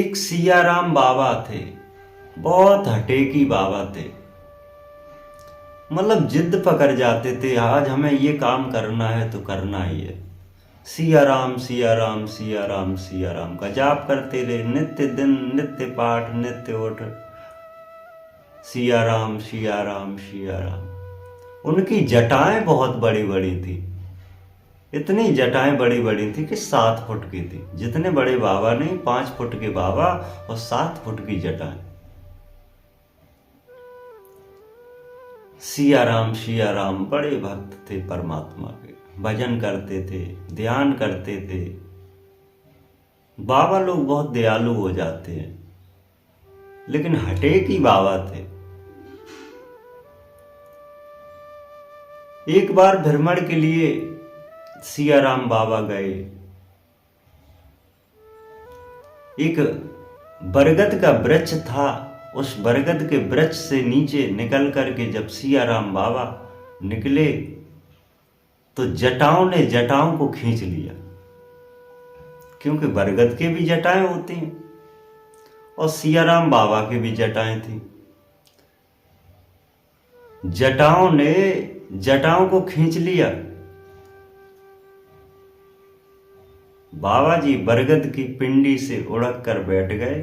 एक सियाराम बाबा थे। बहुत हटेकी बाबा थे। मतलब जिद पकड़ जाते थे, आज हमें ये काम करना है तो करना ही है। सिया राम सिया राम सिया राम सिया राम का जाप करते रहे, नित्य दिन नित्य पाठ नित्य उठ, सिया राम सिया राम सिया राम। उनकी जटाएं बहुत बड़ी बड़ी थी। इतनी जटाएं बड़ी बड़ी थी कि 7 फुट की थी। जितने बड़े बाबा नहीं, 5 फुट के बाबा और 7 फुट की जटाएं। सिया राम बड़े भक्त थे परमात्मा के। भजन करते थे, ध्यान करते थे। बाबा लोग बहुत दयालु हो जाते हैं, लेकिन हटेकी बाबा थे। एक बार भ्रमण के लिए सियाराम बाबा गए। एक बरगद का वृक्ष था, उस बरगद के वृक्ष से नीचे निकल करके जब सियाराम बाबा निकले तो जटाओं ने जटाओं को खींच लिया, क्योंकि बरगद के भी जटाएं होती हैं और सियाराम बाबा के भी जटाएं थी। जटाओं ने जटाओं को खींच लिया। बाबा जी बरगद की पिंडी से उड़क कर बैठ गए,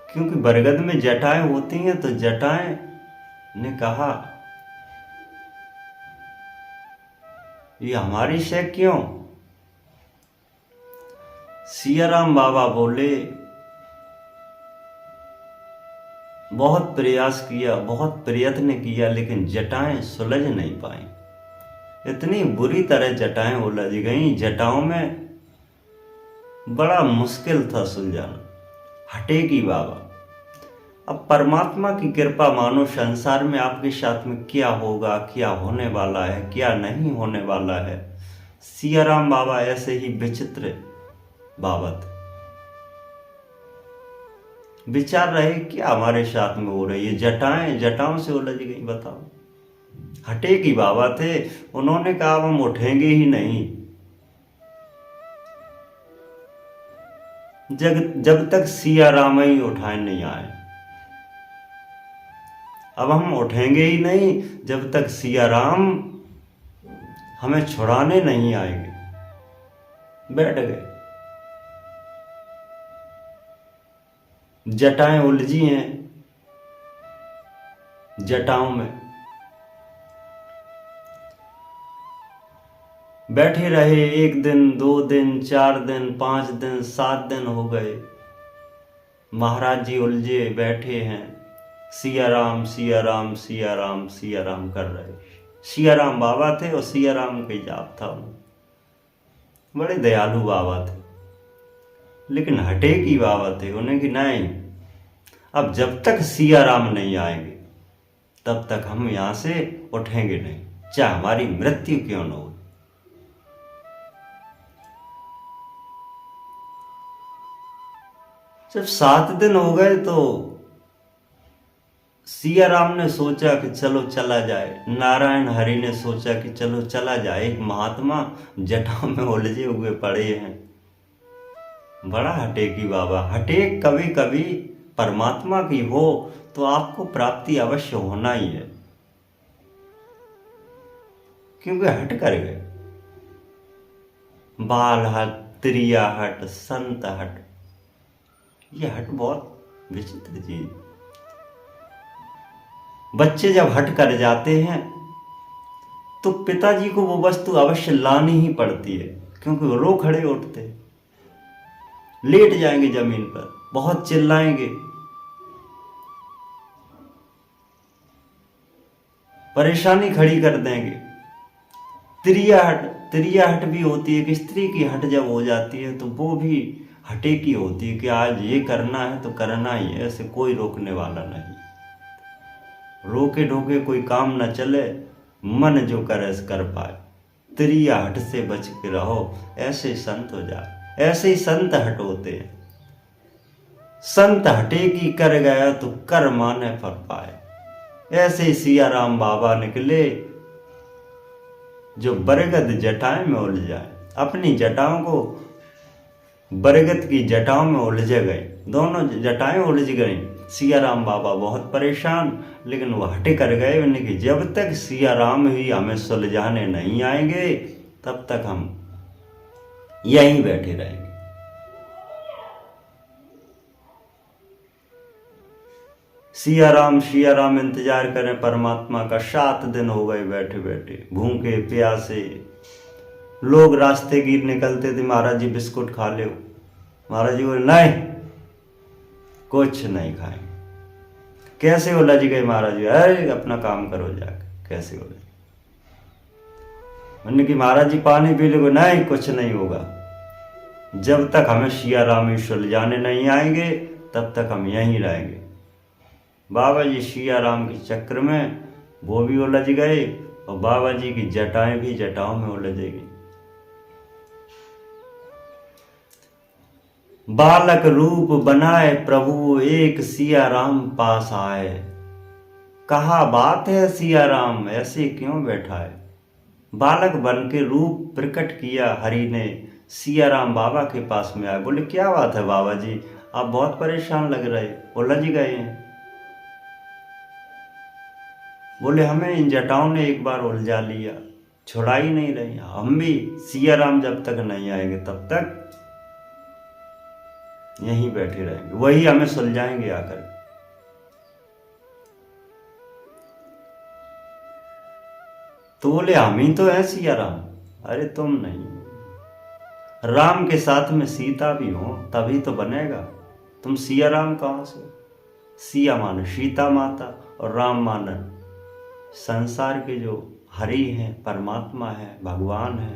क्योंकि बरगद में जटाएं होती हैं। तो जटाएं ने कहा, ये हमारी शय क्यों? सियाराम बाबा बोले, बहुत प्रयास किया, बहुत प्रयत्न किया, लेकिन जटाएं सुलझ नहीं पाई। इतनी बुरी तरह जटाएं उलझ गईं, जटाओं में बड़ा मुश्किल था सुलझाना। हटेगी बाबा। अब परमात्मा की कृपा मानो, संसार में आपके साथ में क्या होगा, क्या होने वाला है, क्या नहीं होने वाला है। सियाराम बाबा ऐसे ही विचित्र बाबा थे। विचार रहे क्या हमारे साथ में हो रही है, जटाएं जटाओं से उलझ गई। बताओ, हटेगी बाबा थे। उन्होंने कहा हम उठेंगे ही नहीं जब तक सियाराम ही उठाए नहीं आए। अब हम उठेंगे ही नहीं जब तक सियाराम हमें छुड़ाने नहीं आएंगे। बैठ गए। जटाएं उलझी हैं जटाओं में। बैठे रहे। 1 दिन 2 दिन 4 दिन 5 दिन 7 दिन हो गए। महाराज जी उलझे बैठे हैं। सियाराम सियाराम सियाराम सियाराम कर रहे। सियाराम बाबा थे और सियाराम का जाप था। बड़े दयालु बाबा थे, लेकिन हटेकी बाबा थे। उन्हें कि नहीं, अब जब तक सियाराम नहीं आएंगे तब तक हम यहां से उठेंगे नहीं, चाहे हमारी मृत्यु क्यों न हो। जब 7 दिन हो गए तो सियाराम ने सोचा कि चलो चला जाए। नारायण हरि ने सोचा कि चलो चला जाए। एक महात्मा जटाओं में उलझे हुए पड़े हैं। बड़ा हटेकी बाबा। हटेक कभी कभी परमात्मा की हो तो आपको प्राप्ति अवश्य होना ही है, क्योंकि हट कर गए। बाल हट, त्रिया हट, संत हट। ये हट बहुत विचित्र चीज। बच्चे जब हट कर जाते हैं तो पिताजी को वो वस्तु अवश्य लानी ही पड़ती है, क्योंकि वो रो खड़े उठते, लेट जाएंगे जमीन पर, बहुत चिल्लाएंगे, परेशानी खड़ी कर देंगे। त्रिया हट भी होती है कि स्त्री की हट जब हो जाती है तो वो भी हटे की होती है कि आज ये करना है तो करना ही है, ऐसे कोई रोकने वाला नहीं। रोके ढोके कोई काम न चले, मन जो करे कर पाए। त्रिया हट से बच के रहो, ऐसे संत हो जाए। ऐसे ही संत हट होते हैं। संत हटे की कर गया तो कर माने फल पाए। ऐसे ही सियाराम बाबा निकले जो बरगद जटाएं में उलझ जाए। अपनी जटाओं को बरगद की जटाओं में उलझ गए, दोनों जटाएं उलझ गई। सिया राम बाबा बहुत परेशान, लेकिन वो हटे कर गए उन्हें कि जब तक सिया राम ही हमें सुलझाने नहीं आएंगे तब तक हम यहीं बैठे रहेंगे। सिया राम इंतजार करें परमात्मा का। 7 दिन हो गए बैठे बैठे, भूखे प्यासे। लोग रास्ते की निकलते थे, महाराज जी बिस्कुट खा लो। महाराज जी बोले नहीं, कुछ नहीं खाएंगे। कैसे उलझ गए महाराज जी, अरे अपना काम करो जाके। कैसे उलझ, उन्होंने कि महाराज जी पानी पी लो। नहीं, कुछ नहीं होगा, जब तक हमें सिया राम ही सुलझाने नहीं आएंगे तब तक हम यहीं रहेंगे। बाबा जी सिया राम के चक्र में वो भी उलझ गए और बाबा जी की जटाएं भी जटाओं में उलझ गई। बालक रूप बनाए प्रभु एक सिया राम पास आए। कहा बात है सिया राम ऐसे क्यों बैठा है। बालक बन के रूप प्रकट किया हरि ने, सिया राम बाबा के पास में आए। बोले क्या बात है बाबा जी, आप बहुत परेशान लग रहे, उलझ गए हैं। बोले हमें इन जटाओं ने एक बार उलझा लिया, छुड़ा ही नहीं रही। हम भी सिया राम जब तक नहीं आएंगे तब तक यहीं बैठे रहेंगे, वही हमें सुलझाएंगे आकर। तो बोले हम ही तो हैं सिया राम। अरे तुम नहीं, राम के साथ में सीता भी हो तभी तो बनेगा। तुम सिया राम कहां से। सिया माने सीता माता और राम माने संसार के जो हरि हैं, परमात्मा है, भगवान है।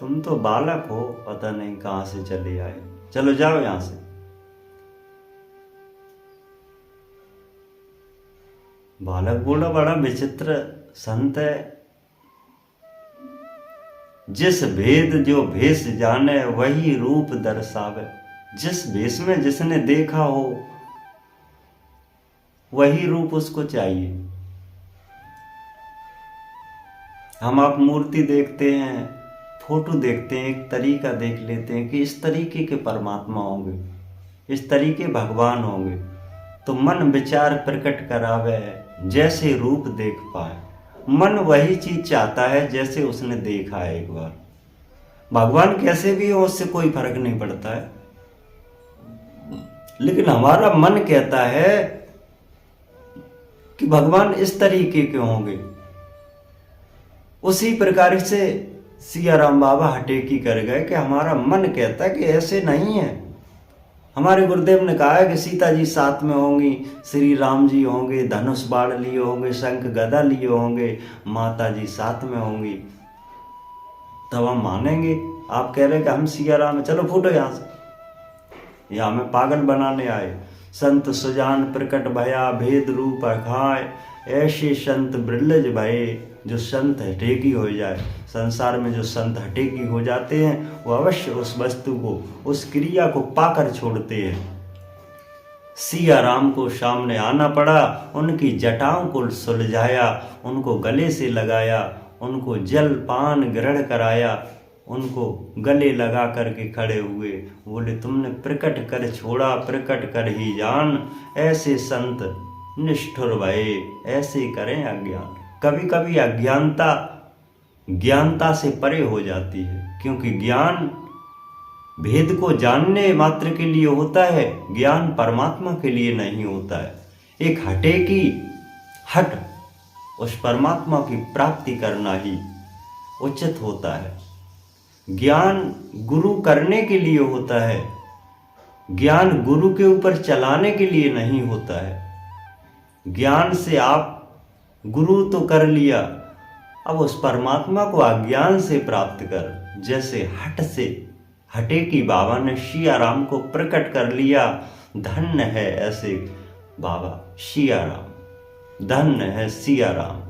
तुम तो बालक हो, पता नहीं कहां से चले आए। चलो जाओ यहां से। बालक बोला बड़ा विचित्र संत है, जिस भेद जो भेष जाने वही रूप दर्शावे। जिस भेष में जिसने देखा हो वही रूप उसको चाहिए। हम आप मूर्ति देखते हैं, फोटो देखते हैं, एक तरीका देख लेते हैं कि इस तरीके के परमात्मा होंगे, इस तरीके भगवान होंगे। तो मन विचार प्रकट करावे जैसे रूप देख पाए। मन वही चीज चाहता है जैसे उसने देखा है एक बार। भगवान कैसे भी हो उससे कोई फर्क नहीं पड़ता है, लेकिन हमारा मन कहता है कि भगवान इस तरीके के होंगे। उसी प्रकार से सिया राम बाबा हटेकी कर गए कि हमारा मन कहता है कि ऐसे नहीं है। हमारे गुरुदेव ने कहा है कि सीता जी साथ में होंगी, श्री राम जी होंगे, धनुष बाण लिए होंगे, शंख गदा लिए होंगे, माता जी साथ में होंगी, तब हम मानेंगे। आप कह रहे हैं कि हम सिया राम है, चलो फूटो यहां से। या हमें पागल बनाने आए। संत सुजान प्रकट भया भेद रूप अखाए, ऐसे संत ब्रलज भये जो संत हटेकी हो जाए। संसार में जो संत हटेकी हो जाते हैं वो अवश्य उस वस्तु को, उस क्रिया को पाकर छोड़ते हैं। सिया राम को सामने आना पड़ा, उनकी जटाओं को सुलझाया, उनको गले से लगाया, उनको जल पान ग्रहण कराया, उनको गले लगा करके खड़े हुए। बोले तुमने प्रकट कर छोड़ा, प्रकट कर ही जान, ऐसे संत निष्ठुर भये, ऐसे करें अज्ञान। कभी कभी अज्ञानता ज्ञानता से परे हो जाती है, क्योंकि ज्ञान भेद को जानने मात्र के लिए होता है, ज्ञान परमात्मा के लिए नहीं होता है। एक हटे की हट उस परमात्मा की प्राप्ति करना ही उचित होता है। ज्ञान गुरु करने के लिए होता है, ज्ञान गुरु के ऊपर चलाने के लिए नहीं होता है। ज्ञान से आप गुरु तो कर लिया, अब उस परमात्मा को अज्ञान से प्राप्त कर। जैसे हट से हटे की बाबा ने सिया राम को प्रकट कर लिया। धन्य है ऐसे बाबा सिया राम, धन्य है सिया राम।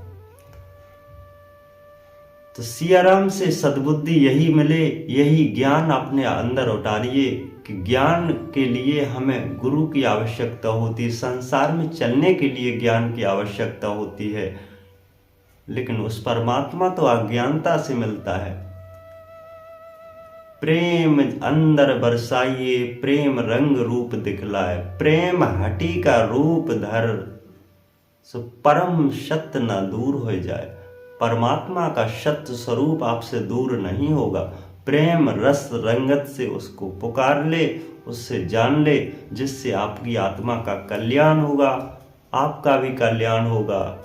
तो सिया राम से सद्बुद्धि यही मिले, यही ज्ञान अपने अंदर उतारिए कि ज्ञान के लिए हमें गुरु की आवश्यकता होती है, संसार में चलने के लिए ज्ञान की आवश्यकता होती है, लेकिन उस परमात्मा तो अज्ञानता से मिलता है। प्रेम अंदर बरसाइए, प्रेम रंग रूप दिखलाए, प्रेम हटी का रूप धर, सो परम सत्य न दूर हो जाए। परमात्मा का सत्य स्वरूप आपसे दूर नहीं होगा। प्रेम रस रंगत से उसको पुकार ले, उससे जान ले, जिससे आपकी आत्मा का कल्याण होगा, आपका भी कल्याण होगा।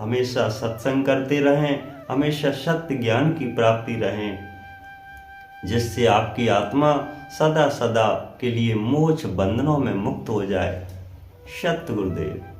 हमेशा सत्संग करते रहें, हमेशा सत्य ज्ञान की प्राप्ति रहें, जिससे आपकी आत्मा सदा सदा के लिए मोक्ष बंधनों में मुक्त हो जाए। सत्य गुरुदेव।